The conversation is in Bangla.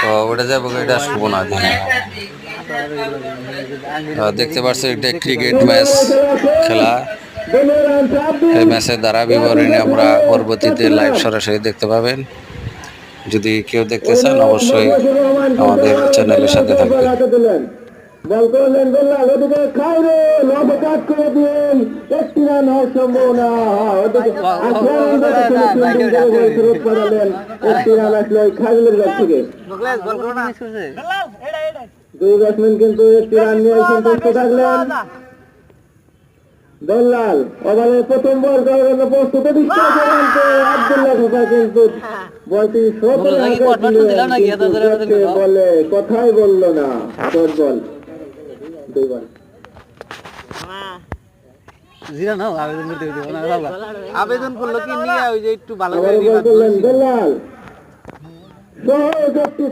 তো ওটা যাবো, এটা শুভ না দেখতে পাচ্ছি এটা ক্রিকেট ম্যাচ খেলা। এই ম্যাচের দ্বারা বিবরণী আমরা পরবর্তীতে লাইভ সরাসরি দেখতে পাবেন। যদি কেউ দেখতে চান অবশ্যই আমাদের চ্যানেলের সাথে থাকবেন। বল করলেন গোল্লাল, ওদিকে খাইরে লবে কাট করে দিলেন, একটি রান হওয়ার সম্ভাবনা। একটি রান আসলো খাইলের কাছ থেকে। দুই ব্যাটসম্যান কিন্তু একটি রান নিয়ে সন্তুষ্ট থাকলেন। গোল্লাল ওভারের প্রথম বল করার জন্য প্রস্তুত, আব্দুল্লাহ খোকা কিন্তু বলটি বলে কথাই বললো না। বল দুই বল আবেদন করলো কি নিয়ে ওই যে একটু ভালো করে করলেন গোল্লাল। সহজ একটি